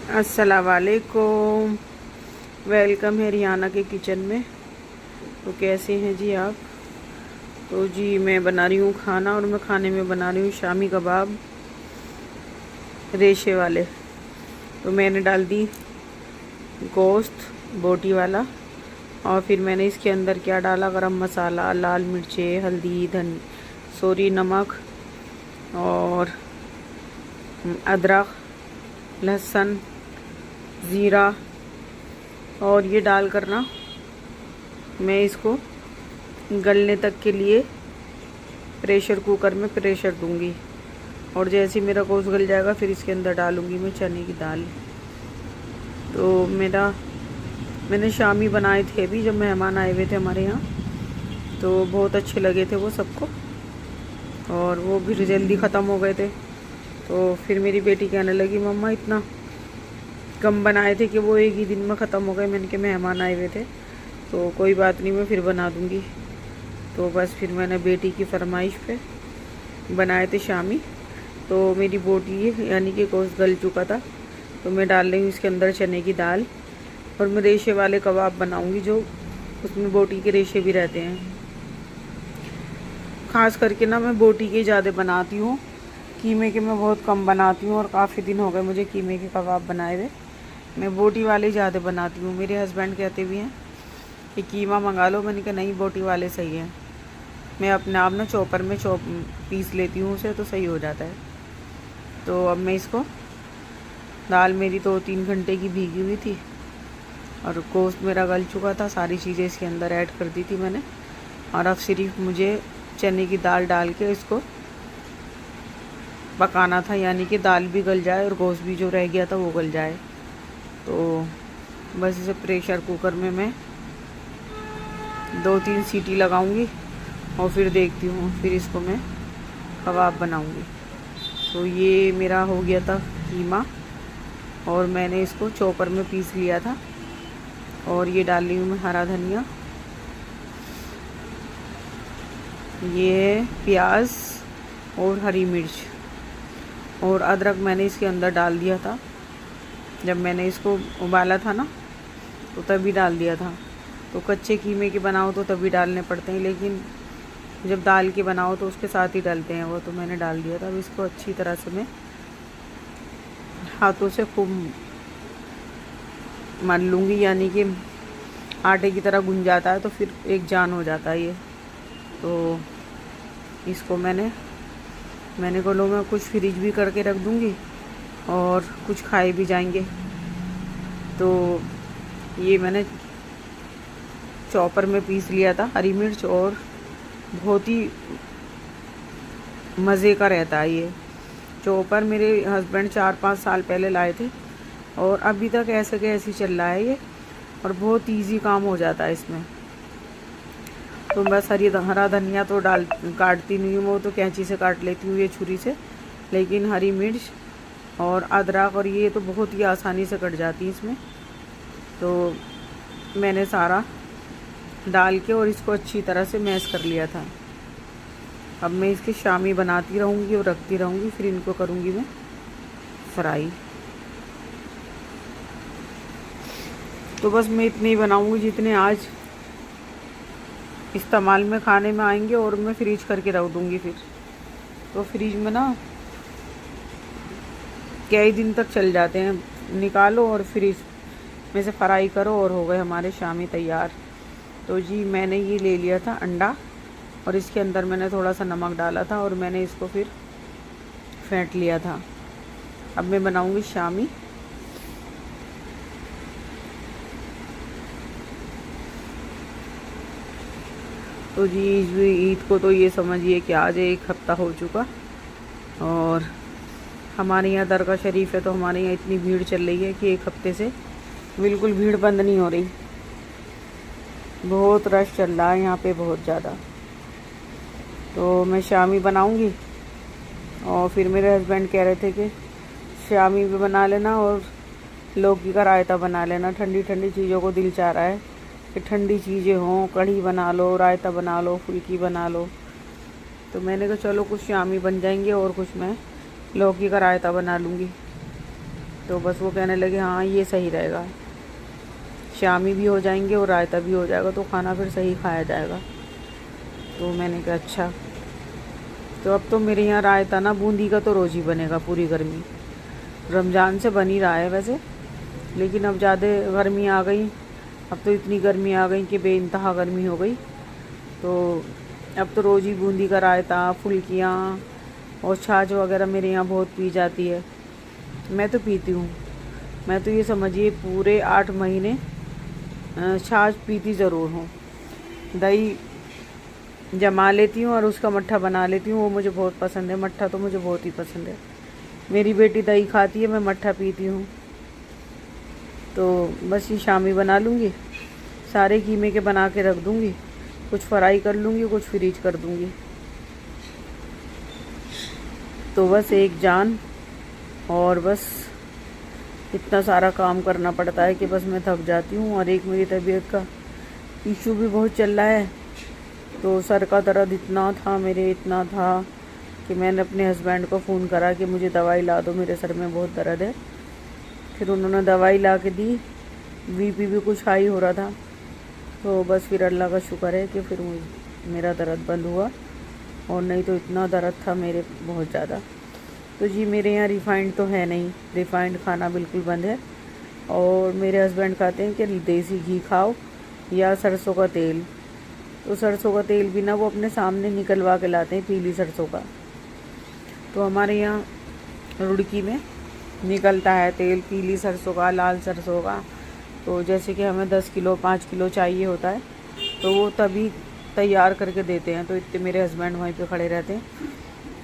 अस्सलाम वालेकुम। वेलकम है रियाना के किचन में। तो कैसे हैं जी आप? तो जी मैं बना रही हूँ खाना, और मैं खाने में बना रही हूँ शामी कबाब रेशे वाले। तो मैंने डाल दी गोश्त बोटी वाला, और फिर मैंने इसके अंदर क्या डाला, गरम मसाला, लाल मिर्चें, हल्दी, नमक और अदरक, लहसुन, ज़ीरा, और ये डाल कर ना मैं इसको गलने तक के लिए प्रेशर कुकर में प्रेशर दूंगी। और जैसे ही मेरा गोश्त गल जाएगा फिर इसके अंदर डालूंगी मैं चने की दाल। तो मैंने शामी बनाए थे अभी, जब मेहमान आए हुए थे हमारे यहाँ, तो बहुत अच्छे लगे थे वो सबको, और वो भी जल्दी ख़त्म हो गए थे। तो फिर मेरी बेटी कहने लगी, मम्मा इतना कम बनाए थे कि वो एक ही दिन में ख़त्म हो गए। मैंने कहा मेहमान आए हुए थे, तो कोई बात नहीं, मैं फिर बना दूँगी। तो बस फिर मैंने बेटी की फरमाइश पे बनाए थे शामी। तो मेरी बोटी यानी कि गोश्त गल चुका था, तो मैं डाल रही हूँ इसके अंदर चने की दाल। और मैं रेशे वाले कबाब बनाऊँगी, जो उसमें बोटी के रेशे भी रहते हैं। ख़ास करके ना मैं बोटी के ज़्यादा बनाती हूँ, कीमे के मैं बहुत कम बनाती हूँ, और काफ़ी दिन हो गए मुझे कीमे के कबाब बनाए हुए। मैं बोटी वाले ज़्यादा बनाती हूँ। मेरे हस्बैंड कहते भी हैं कि कीमा मंगा लो, मैंने कहा नहीं, बोटी वाले सही हैं। मैं अपने आप ना चॉपर में पीस लेती हूँ उसे, तो सही हो जाता है। तो अब मैं इसको, दाल मेरी 2-3 घंटे की भीगी हुई थी, और गोश्त मेरा गल चुका था, सारी चीज़ें इसके अंदर ऐड कर दी थी मैंने। और अब सिर्फ मुझे चने की दाल डाल के इसको पकाना था, यानी कि दाल भी गल जाए और गोश्त भी जो रह गया था वो गल जाए। तो बस इसे प्रेशर कुकर में मैं 2-3 सीटी लगाऊंगी, और फिर देखती हूँ, फिर इसको मैं कबाब बनाऊंगी। तो ये मेरा हो गया था कीमा, और मैंने इसको चॉपर में पीस लिया था। और ये डाल रही हूँ मैं हरा धनिया, ये प्याज और हरी मिर्च, और अदरक मैंने इसके अंदर डाल दिया था। जब मैंने इसको उबाला था ना, तो तभी डाल दिया था। तो कच्चे कीमे के बनाओ तो तभी डालने पड़ते हैं, लेकिन जब दाल के बनाओ तो उसके साथ ही डालते हैं वो। तो मैंने डाल दिया था। अब इसको अच्छी तरह से मैं हाथों से खूब मल लूँगी, यानी कि आटे की तरह गुंज जाता है तो फिर एक जान हो जाता है ये। तो इसको मैंने को लो, मैं कुछ फ्रिज भी करके रख दूँगी और कुछ खाए भी जाएंगे। तो ये मैंने चॉपर में पीस लिया था, हरी मिर्च, और बहुत ही मज़े का रहता है ये चॉपर। मेरे हस्बैंड 4-5 साल पहले लाए थे, और अभी तक ऐसे के ऐसे चल रहा है ये, और बहुत इजी काम हो जाता है इसमें। तो बस हरा धनिया तो काटती नहीं हूँ, वो तो कैंची से काट लेती हूँ, ये छुरी से। लेकिन हरी मिर्च और अदरक और ये तो बहुत ही आसानी से कट जाती है इसमें। तो मैंने सारा डाल के और इसको अच्छी तरह से मैश कर लिया था। अब मैं इसकी शामी बनाती रहूँगी और रखती रहूँगी, फिर इनको करूँगी मैं फ्राई। तो बस मैं इतने ही बनाऊँगी जितने आज इस्तेमाल में खाने में आएंगे, और मैं फ्रीज करके रख दूँगी फिर। तो फ्रीज में ना कई दिन तक चल जाते हैं, निकालो और फ्रीज में से फ्राई करो, और हो गए हमारे शामी तैयार। तो जी मैंने ये ले लिया था अंडा, और इसके अंदर मैंने थोड़ा सा नमक डाला था, और मैंने इसको फिर फेंट लिया था। अब मैं बनाऊंगी शामी। तो जी ईद को तो ये समझिए कि आज 1 हफ़्ता हो चुका, और हमारे यहाँ दरगाह शरीफ है, तो हमारे यहाँ इतनी भीड़ चल रही है कि 1 हफ़्ते से बिल्कुल भीड़ बंद नहीं हो रही। बहुत रश चल रहा है यहाँ पे, बहुत ज़्यादा। तो मैं शामी बनाऊंगी, और फिर मेरे हस्बैंड कह रहे थे कि शामी भी बना लेना और लौकी का रायता बना लेना। ठंडी ठंडी चीज़ों को दिल चाह रहा है कि ठंडी चीज़ें हों, कढ़ी बना लो, रायता बना लो, फुल्की बना लो। तो मैंने कहा चलो कुछ शामी बन जाएंगे, और कुछ मैं लौकी का रायता बना लूँगी। तो बस वो कहने लगे हाँ ये सही रहेगा, शामी भी हो जाएंगे और रायता भी हो जाएगा, तो खाना फिर सही खाया जाएगा। तो मैंने कहा अच्छा। तो अब तो मेरे यहाँ रायता ना बूंदी का तो रोज़ ही बनेगा पूरी गर्मी। रमज़ान से बन ही रहा है वैसे, लेकिन अब ज़्यादा गर्मी आ गई, अब तो इतनी गर्मी आ गई कि बेइंतहा गर्मी हो गई। तो अब तो रोज़ ही बूंदी का रायता, फुल्कियाँ और छाछ वगैरह मेरे यहाँ बहुत पी जाती है। मैं तो पीती हूँ, मैं तो ये समझिए पूरे 8 महीने छाछ पीती ज़रूर हूँ। दही जमा लेती हूँ और उसका मट्ठा बना लेती हूँ, वो मुझे बहुत पसंद है। मट्ठा तो मुझे बहुत ही पसंद है। मेरी बेटी दही खाती है, मैं मट्ठा पीती हूँ। तो बस ये शामी बना लूँगी, सारे कीमे के बना के रख दूँगी, कुछ फ्राई कर लूँगी, कुछ फ्रीज कर दूँगी। तो बस एक जान, और बस इतना सारा काम करना पड़ता है कि बस मैं थक जाती हूँ। और एक मेरी तबीयत का इशू भी बहुत चल रहा है। तो सर का दर्द इतना था मेरे, इतना था कि मैंने अपने हस्बैंड को फ़ोन करा कि मुझे दवाई ला दो, मेरे सर में बहुत दर्द है। फिर उन्होंने दवाई ला के दी, बीपी भी कुछ हाई हो रहा था। तो बस फिर अल्लाह का शुक्र है कि फिर मेरा दर्द बंद हुआ, और नहीं तो इतना दर्द था मेरे बहुत ज़्यादा। तो जी मेरे यहाँ रिफ़ाइंड तो है नहीं, रिफ़ाइंड खाना बिल्कुल बंद है। और मेरे हस्बैंड खाते हैं कि देसी घी खाओ या सरसों का तेल। तो सरसों का तेल भी ना वो अपने सामने निकलवा के लाते हैं, पीली सरसों का। तो हमारे यहाँ रुड़की में निकलता है तेल पीली सरसों का, लाल सरसों का। तो जैसे कि हमें 10 किलो 5 किलो चाहिए होता है, तो वो तभी तैयार करके देते हैं। तो इतने मेरे हस्बैंड वहीं पे खड़े रहते हैं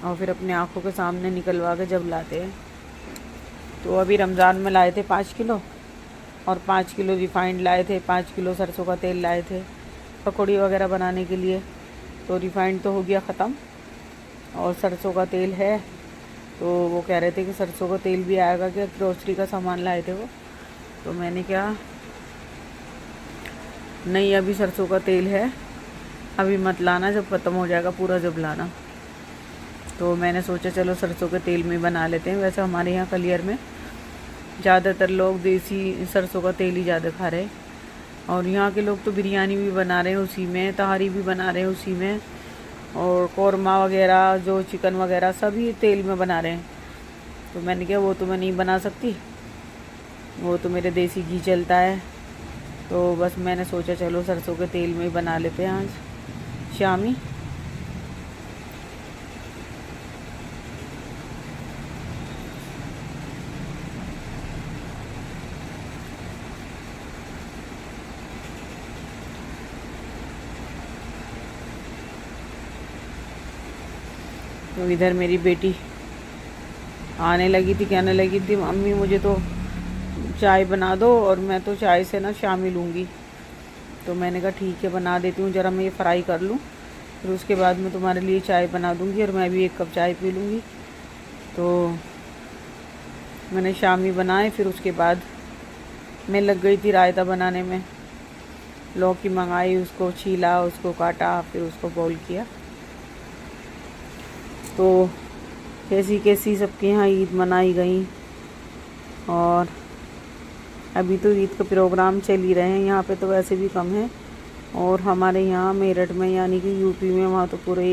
और फिर अपने आँखों के सामने निकलवा के जब लाते हैं। तो अभी रमज़ान में लाए थे 5 किलो, और 5 किलो रिफ़ाइंड लाए थे, 5 किलो सरसों का तेल लाए थे पकौड़ी वगैरह बनाने के लिए। तो रिफ़ाइंड तो हो गया ख़त्म, और सरसों का तेल है। तो वो कह रहे थे कि सरसों का तेल भी आएगा, क्या ग्रोसरी का सामान लाए थे वो। तो मैंने क्या नहीं, अभी सरसों का तेल है, अभी मत लाना, जब ख़त्म हो जाएगा पूरा जब लाना। तो मैंने सोचा चलो सरसों के तेल में बना लेते हैं। वैसे हमारे यहाँ कलियर में ज़्यादातर लोग देसी सरसों का तेल ही ज़्यादा खा रहे हैं, और यहाँ के लोग तो बिरयानी भी बना रहे हैं उसी में, तहारी भी बना रहे हैं उसी में, और कौरमा वगैरह जो चिकन वगैरह सभी तेल में बना रहे हैं। तो मैंने कहा वो तो मैं नहीं बना सकती, वो तो मेरे देसी घी चलता है। तो बस मैंने सोचा चलो सरसों के तेल में ही बना लेते हैं आज शामी। तो इधर मेरी बेटी आने लगी थी, कहने लगी थी मम्मी मुझे तो चाय बना दो, और मैं तो चाय से ना शामी लूँगी। तो मैंने कहा ठीक है बना देती हूँ, ज़रा मैं ये फ्राई कर लूँ, फिर उसके बाद मैं तुम्हारे लिए चाय बना दूँगी, और मैं भी 1 कप चाय पी लूँगी। तो मैंने शामी बनाए, फिर उसके बाद मैं लग गई थी रायता बनाने में। लौकी मंगाई, उसको छीला, उसको काटा, फिर उसको बॉईल किया। तो कैसी कैसी सबके यहाँ ईद मनाई गई, और अभी तो ईद का प्रोग्राम चल ही रहे हैं, यहाँ पे तो वैसे भी कम है। और हमारे यहाँ मेरठ में यानी कि यूपी में, वहाँ तो पूरे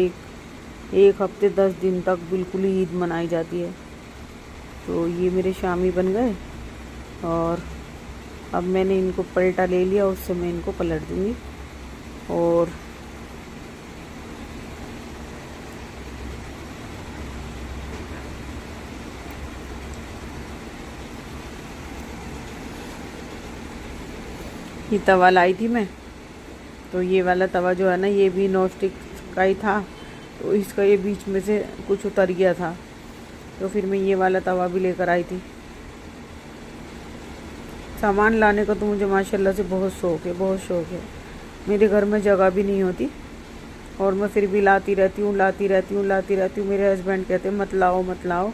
एक हफ्ते 10 दिन तक बिल्कुल ही ईद मनाई जाती है। तो ये मेरे शामी बन गए, और अब मैंने इनको पलटा ले लिया, उससे मैं इनको पलट दूँगी। और ये तवा लाई थी मैं, तो ये वाला तवा जो है ना, ये भी नॉन स्टिक का ही था। तो इसका ये बीच में से कुछ उतर गया था, तो फिर मैं ये वाला तवा भी लेकर आई थी। सामान लाने का तो मुझे माशाल्लाह से बहुत शौक़ है, बहुत शौक़ है। मेरे घर में जगह भी नहीं होती, और मैं फिर भी लाती रहती हूँ, लाती रहती हूँ, लाती रहती हूँ। मेरे हस्बैंड कहते हैं मत लाओ मत लाओ,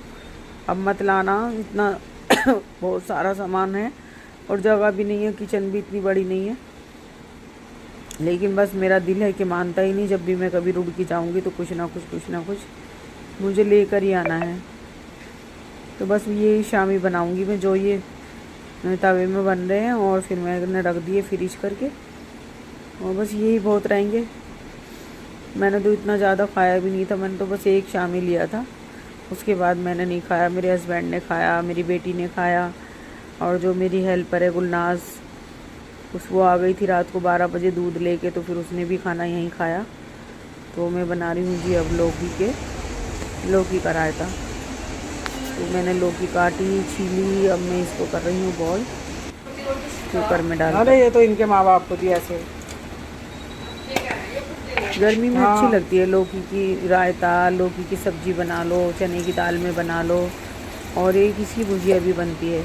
अब मत लाना, इतना बहुत सारा सामान है, और जगह भी नहीं है, किचन भी इतनी बड़ी नहीं है। लेकिन बस मेरा दिल है कि मानता ही नहीं, जब भी मैं कभी रुड़की जाऊंगी तो कुछ ना कुछ मुझे लेकर ही आना है। तो बस ये शामी बनाऊंगी मैं, जो ये तवे में बन रहे हैं, और फिर मैंने रख दिए फ्रीज करके, और बस यही बहुत रहेंगे। मैंने तो इतना ज़्यादा खाया भी नहीं था, मैंने तो बस एक शामी लिया था, उसके बाद मैंने नहीं खाया। मेरे हस्बैंड ने खाया, मेरी बेटी ने खाया, और जो मेरी हेल्पर है गुलनाज, वो आ गई थी रात को 12 बजे दूध लेके, तो फिर उसने भी खाना यहीं खाया। तो मैं बना रही हूँ जी अब लौकी का रायता। तो मैंने लौकी काटी, छीली, अब मैं इसको कर रही हूँ बॉल, कुकर में डाल। अरे ये तो इनके माँ बाप को भी ऐसे गर्मी में अच्छी लगती है लौकी की रायता, लौकी की सब्जी बना लो, चने की दाल में बना लो, और एक इसकी भुजिया भी बनती है।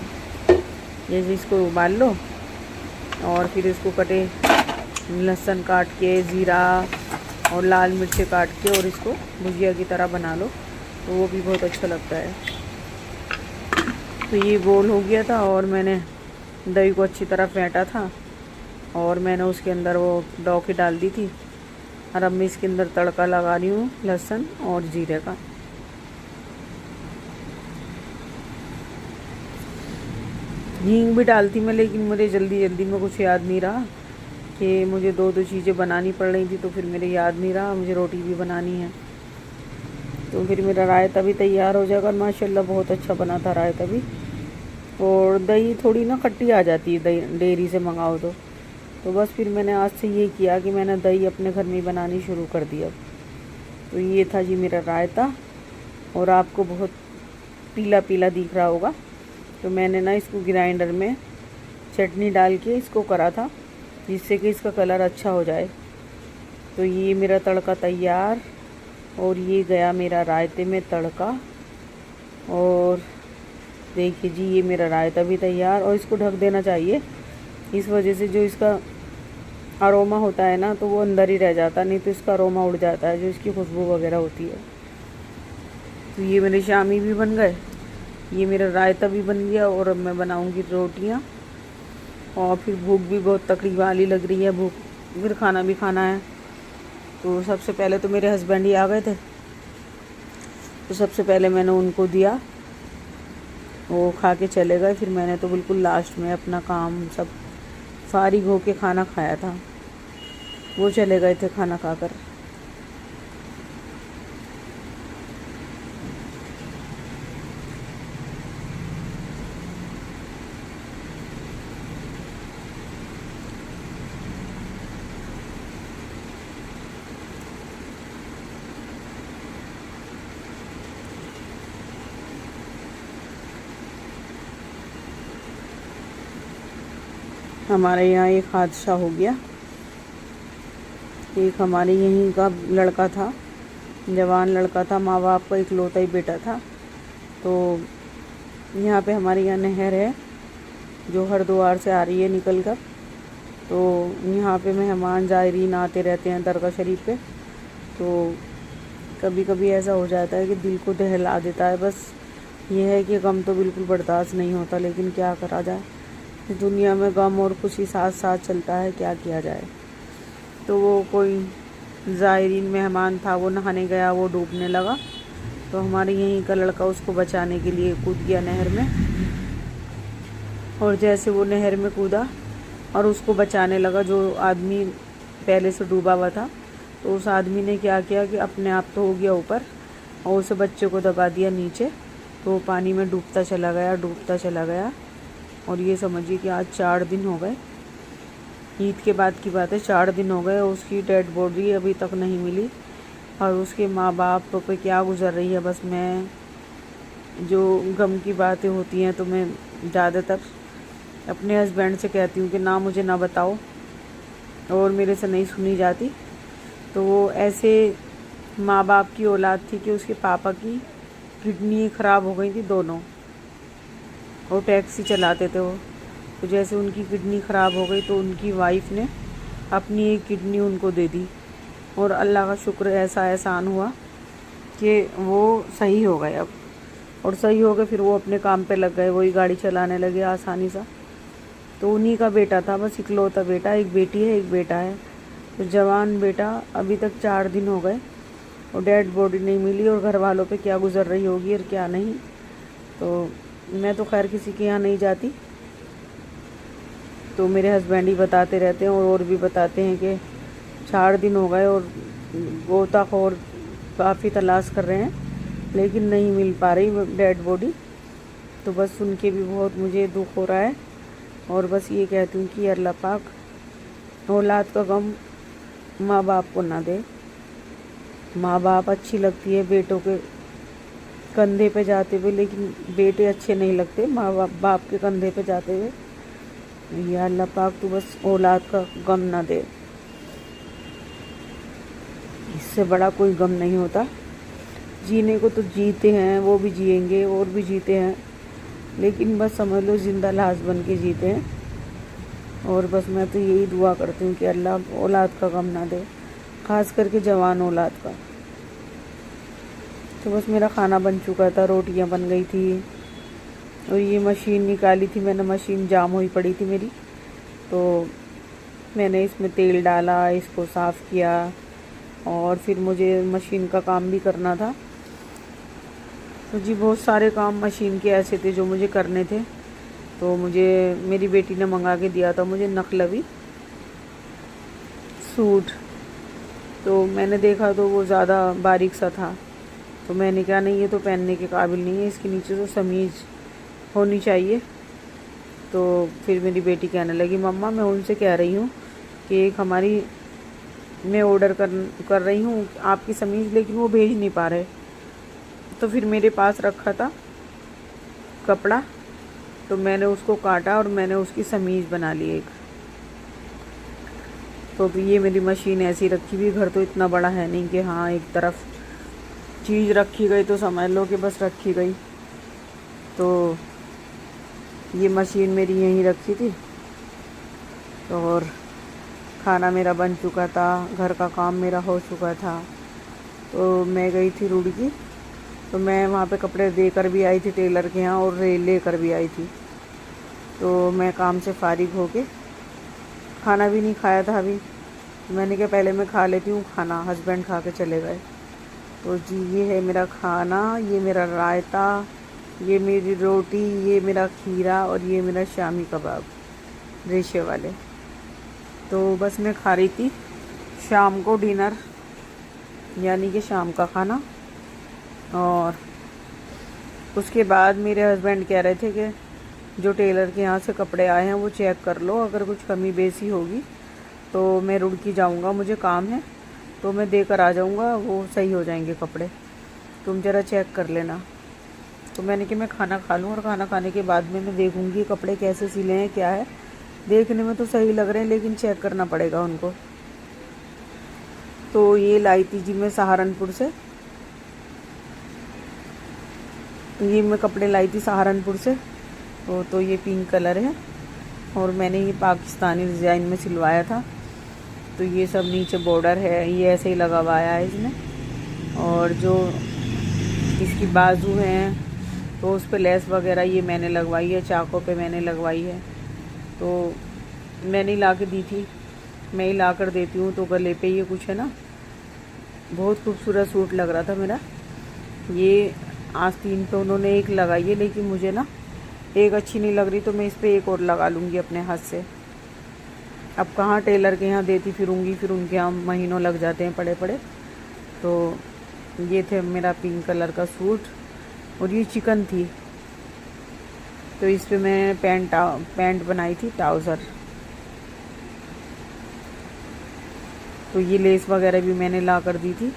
जैसे इसको उबाल लो और फिर इसको कटे लहसुन काट के, ज़ीरा और लाल मिर्च काट के, और इसको भुजिया की तरह बना लो, तो वो भी बहुत अच्छा लगता है। तो ये बोल हो गया था, और मैंने दही को अच्छी तरह फेंटा था, और मैंने उसके अंदर वो लौकी डाल दी थी, और अब मैं इसके अंदर तड़का लगा रही हूँ लहसुन और जीरे का। हींग भी डालती मैं, लेकिन मुझे जल्दी में कुछ याद नहीं रहा कि मुझे दो चीज़ें बनानी पड़ रही थी, तो फिर मेरे याद नहीं रहा, मुझे रोटी भी बनानी है। तो फिर मेरा रायता भी तैयार हो जाएगा। माशाल्लाह बहुत अच्छा बना था रायता भी। और दही थोड़ी ना खट्टी आ जाती है दही डेयरी से मंगाओ तो बस फिर मैंने आज से ये किया कि मैंने दही अपने घर में बनानी शुरू कर दी अब। तो ये था जी मेरा रायता, और आपको बहुत पीला पीला दिख रहा होगा, तो मैंने ना इसको ग्राइंडर में चटनी डाल के इसको करा था, जिससे कि इसका कलर अच्छा हो जाए। तो ये मेरा तड़का तैयार, और ये गया मेरा रायते में तड़का, और देखिए जी ये मेरा रायता भी तैयार। और इसको ढक देना चाहिए, इस वजह से जो इसका अरोमा होता है ना, तो वो अंदर ही रह जाता, नहीं तो इसका अरोमा उड़ जाता है, जो इसकी खुशबू वगैरह होती है। तो ये मेरे शामी भी बन गए, ये मेरा रायता भी बन गया, और अब मैं बनाऊंगी रोटियां। और फिर भूख भी बहुत तकलीफ वाली लग रही है, भूख फिर खाना भी खाना है। तो सबसे पहले तो मेरे हस्बैंड ही आ गए थे, तो सबसे पहले मैंने उनको दिया, वो खा के चले गए। फिर मैंने तो बिल्कुल लास्ट में अपना काम सब फारिग होके खाना खाया था, वो चले गए थे खाना खाकर। हमारे यहाँ एक हादसा हो गया। एक हमारे यहीं का लड़का था, जवान लड़का था, माँ बाप का इकलौता ही बेटा था। तो यहाँ पे हमारे यहाँ नहर है जो हरिद्वार से आ रही है निकल कर। तो यहाँ पे मेहमान ज़ायरीन आते रहते हैं दरगाह शरीफ पे। तो कभी कभी ऐसा हो जाता है कि दिल को दहला देता है। बस ये है कि गम तो बिल्कुल बर्दाश्त नहीं होता, लेकिन क्या करा जाए, दुनिया में गम और खुशी साथ साथ चलता है, क्या किया जाए। तो वो कोई ज़ायरीन मेहमान था, वो नहाने गया, वो डूबने लगा। तो हमारे यहीं का लड़का उसको बचाने के लिए कूद गया नहर में, और जैसे वो नहर में कूदा और उसको बचाने लगा, जो आदमी पहले से डूबा हुआ था, तो उस आदमी ने क्या किया कि अपने आप तो हो गया ऊपर, और उस बच्चे को दबा दिया नीचे। तो वो पानी में डूबता चला गया। और ये समझिए कि आज 4 दिन हो गए, ईद के बाद की बात है, 4 दिन हो गए, उसकी डेड बॉडी अभी तक नहीं मिली। और उसके माँ बाप पे क्या गुजर रही है, बस मैं, जो गम की बातें होती हैं तो मैं ज़्यादातर अपने हस्बैंड से कहती हूँ कि ना मुझे ना बताओ, और मेरे से नहीं सुनी जाती। तो वो ऐसे माँ बाप की औलाद थी कि उसके पापा की किडनी ख़राब हो गई थी दोनों, और टैक्सी चलाते थे वो। तो जैसे उनकी किडनी ख़राब हो गई, तो उनकी वाइफ ने अपनी एक किडनी उनको दे दी, और अल्लाह का शुक्र ऐसा एहसान हुआ कि वो सही हो गए अब। और सही हो गए, फिर वो अपने काम पे लग गए, वही गाड़ी चलाने लगे आसानी सा। तो उन्हीं का बेटा था, बस इकलौता बेटा, एक बेटी है एक बेटा है। तो जवान बेटा, अभी तक 4 दिन हो गए और डेड बॉडी नहीं मिली, और घर वालों पे क्या गुजर रही होगी और क्या नहीं। तो मैं तो खैर किसी के यहाँ नहीं जाती, तो मेरे हस्बैंड ही बताते रहते हैं और भी बताते हैं कि 4 दिन हो गए और गोताखोर काफ़ी तलाश कर रहे हैं लेकिन नहीं मिल पा रही डेड बॉडी। तो बस सुन के भी बहुत मुझे दुख हो रहा है और बस ये कहती हूँ कि अल्लाह पाक औलाद का गम माँ बाप को ना दे। माँ बाप अच्छी लगती है बेटों के कंधे पे जाते हुए, लेकिन बेटे अच्छे नहीं लगते माँ बाप के कंधे पे जाते हुए। या अल्लाह पाक तू बस औलाद का गम ना दे, इससे बड़ा कोई गम नहीं होता। जीने को तो जीते हैं, वो भी जिएंगे और भी जीते हैं, लेकिन बस समझ लो जिंदा लाश बन के जीते हैं। और बस मैं तो यही दुआ करती हूँ कि अल्लाह औलाद का गम ना दे, ख़ास करके जवान औलाद का। तो बस मेरा खाना बन चुका था, रोटियां बन गई थी और ये मशीन निकाली थी मैंने, मशीन जाम हुई पड़ी थी मेरी, तो मैंने इसमें तेल डाला, इसको साफ़ किया और फिर मुझे मशीन का काम भी करना था। तो जी बहुत सारे काम मशीन के ऐसे थे जो मुझे करने थे। तो मुझे मेरी बेटी ने मंगा के दिया था मुझे नकलवी सूट, तो मैंने देखा तो वो ज़्यादा बारीक सा था, तो मैंने कहा नहीं ये तो पहनने के काबिल नहीं है, इसके नीचे तो समीज़ होनी चाहिए। तो फिर मेरी बेटी कहने लगी मम्मा मैं उनसे कह रही हूँ कि एक हमारी मैं ऑर्डर कर रही हूँ आपकी समीज़, लेकिन वो भेज नहीं पा रहे। तो फिर मेरे पास रखा था कपड़ा, तो मैंने उसको काटा और मैंने उसकी समीज़ बना ली एक। तो ये मेरी मशीन ऐसी रखी हुई, घर तो इतना बड़ा है नहीं कि हाँ एक तरफ चीज़ रखी गई तो समझ लो कि बस रखी गई। तो ये मशीन मेरी यहीं रखी थी और खाना मेरा बन चुका था, घर का काम मेरा हो चुका था। तो मैं गई थी रुड़की, तो मैं वहाँ पे कपड़े देकर भी आई थी टेलर के यहाँ और लेकर भी आई थी। तो मैं काम से फारिग होके, खाना भी नहीं खाया था अभी, मैंने कहा पहले मैं खा लेती हूँ खाना, हस्बैंड खा के चले गए। तो जी ये है मेरा खाना, ये मेरा रायता, ये मेरी रोटी, ये मेरा खीरा और ये मेरा शामी कबाब रेशे वाले। तो बस मैं खा रही थी शाम को डिनर, यानी कि शाम का खाना। और उसके बाद मेरे हस्बैंड कह रहे थे कि जो टेलर के यहाँ से कपड़े आए हैं वो चेक कर लो, अगर कुछ कमी बेसी होगी तो मैं रुड़की जाऊँगा, मुझे काम है तो मैं देकर आ जाऊँगा, वो सही हो जाएंगे कपड़े, तुम ज़रा चेक कर लेना। तो मैंने कि मैं खाना खा लूँ और खाना खाने के बाद में मैं देखूँगी कपड़े कैसे सिले हैं क्या है। देखने में तो सही लग रहे हैं लेकिन चेक करना पड़ेगा उनको। तो ये लाई थी जी मैं सहारनपुर से, ये मैं कपड़े लाई थी सहारनपुर से। तो ये पिंक कलर है और मैंने ये पाकिस्तानी डिज़ाइन में सिलवाया था। तो ये सब नीचे बॉर्डर है, ये ऐसे ही लगा हुआ है इसमें, और जो इसकी बाजू हैं तो उस पर लेस वगैरह ये मैंने लगवाई है, चाकों पे मैंने लगवाई है। तो मैंने ला के दी थी, मैं ही ला कर देती हूँ। तो गले पे ये कुछ है ना, बहुत खूबसूरत सूट लग रहा था मेरा। ये आस्तीन पे उन्होंने एक लगाई है, लेकिन मुझे ना एक अच्छी नहीं लग रही, तो मैं इस पर एक और लगा लूँगी अपने हाथ से। अब कहाँ टेलर के यहाँ देती फिरूँगी, फिर उनके यहाँ महीनों लग जाते हैं पड़े पड़े। तो ये थे मेरा पिंक कलर का सूट और ये चिकन थी, तो इस पे मैं पैंट बनाई थी ट्राउज़र। तो ये लेस वगैरह भी मैंने ला कर दी थी।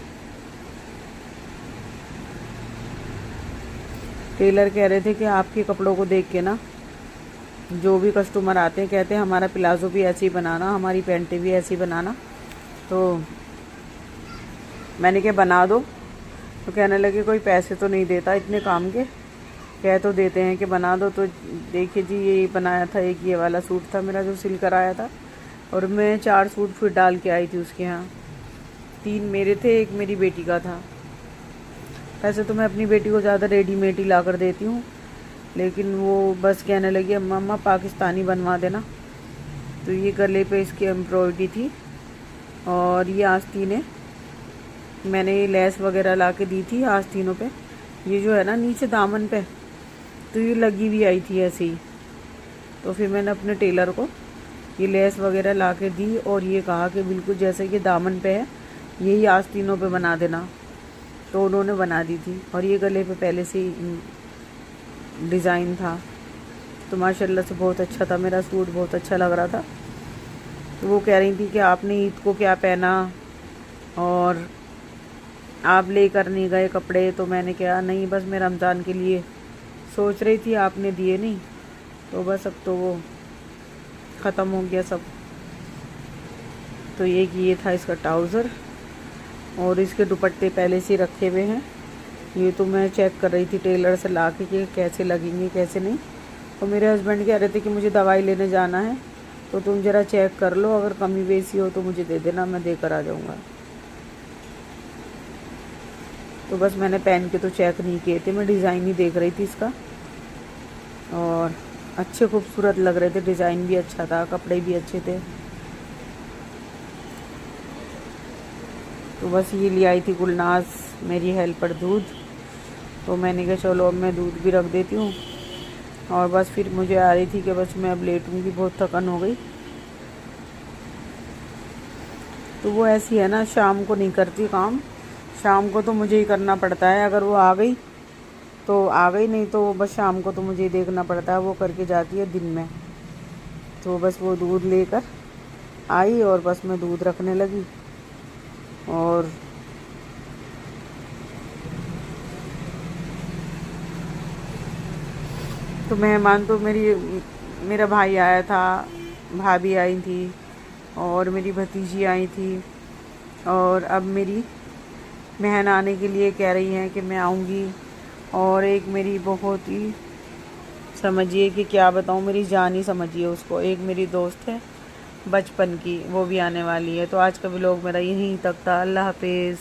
टेलर कह रहे थे कि आपके कपड़ों को देख के ना जो भी कस्टमर आते हैं कहते हैं हमारा प्लाज़ो भी ऐसे ही बनाना, हमारी पैंटें भी ऐसी बनाना। तो मैंने क्या बना दो, तो कहने लगे कोई पैसे तो नहीं देता इतने काम के, कह तो देते हैं कि बना दो। तो देखिए जी ये बनाया था, एक ये वाला सूट था मेरा जो सिल कर आया था, और मैं 4 सूट फिर डाल के आई थी उसके यहाँ। 3 मेरे थे, एक मेरी बेटी का था। वैसे तो मैं अपनी बेटी को ज़्यादा रेडीमेड ही ला कर देती हूँ, लेकिन वो बस कहने लगी मम्मा पाकिस्तानी बनवा देना। तो ये गले पे इसकी एम्ब्रॉयडरी थी और ये आस्तीनें मैंने ये लेस वगैरह ला के दी थी आस्तीनों पे। ये जो है ना नीचे दामन पे तो ये लगी हुई आई थी ऐसे ही। तो फिर मैंने अपने टेलर को ये लेस वगैरह ला के दी और ये कहा कि बिल्कुल जैसे कि दामन पे है यही आस्तीनों पे बना देना। तो उन्होंने बना दी थी और ये गले पे पहले से ही डिज़ाइन था। तो माशाल्लाह से बहुत अच्छा था, मेरा सूट बहुत अच्छा लग रहा था। तो वो कह रही थी कि आपने ईद को क्या पहना और आप लेकर नहीं गए कपड़े। तो मैंने कहा नहीं, बस मैं रमज़ान के लिए सोच रही थी, आपने दिए नहीं तो बस अब तो वो ख़त्म हो गया सब। तो ये था इसका ट्राउज़र और इसके दुपट्टे पहले से रखे हुए हैं। ये तो मैं चेक कर रही थी टेलर से ला के कि कैसे लगेंगे कैसे नहीं। तो मेरे हस्बैंड कह रहे थे कि मुझे दवाई लेने जाना है तो तुम ज़रा चेक कर लो, अगर कमी बेसी हो तो मुझे दे देना, मैं देकर आ जाऊँगा। तो बस मैंने पहन के तो चेक नहीं किए थे, मैं डिज़ाइन ही देख रही थी इसका और अच्छे खूबसूरत लग रहे थे, डिज़ाइन भी अच्छा था, कपड़े भी अच्छे थे। तो बस ये ले आई थी गुलनाज मेरी हेल्पर दूध। तो मैंने कहा चलो अब मैं दूध भी रख देती हूँ और बस फिर मुझे आ रही थी कि बस मैं अब लेटूँगी, बहुत थकान हो गई। तो वो ऐसी है ना, शाम को नहीं करती काम, शाम को तो मुझे ही करना पड़ता है। अगर वो आ गई तो आ गई, नहीं तो बस शाम को तो मुझे ही देखना पड़ता है, वो करके जाती है दिन में। तो बस वो दूध लेकर आई और बस मैं दूध रखने लगी। और तो मेहमान तो मेरा भाई आया था, भाभी आई थी और मेरी भतीजी आई थी और अब मेरी बहन आने के लिए कह रही हैं कि मैं आऊँगी। और एक मेरी बहुत ही, समझिए कि क्या बताऊँ, मेरी जान ही समझिए उसको, एक मेरी दोस्त है बचपन की, वो भी आने वाली है। तो आज का व्लॉग मेरा यहीं तक था। अल्लाह हाफिज़।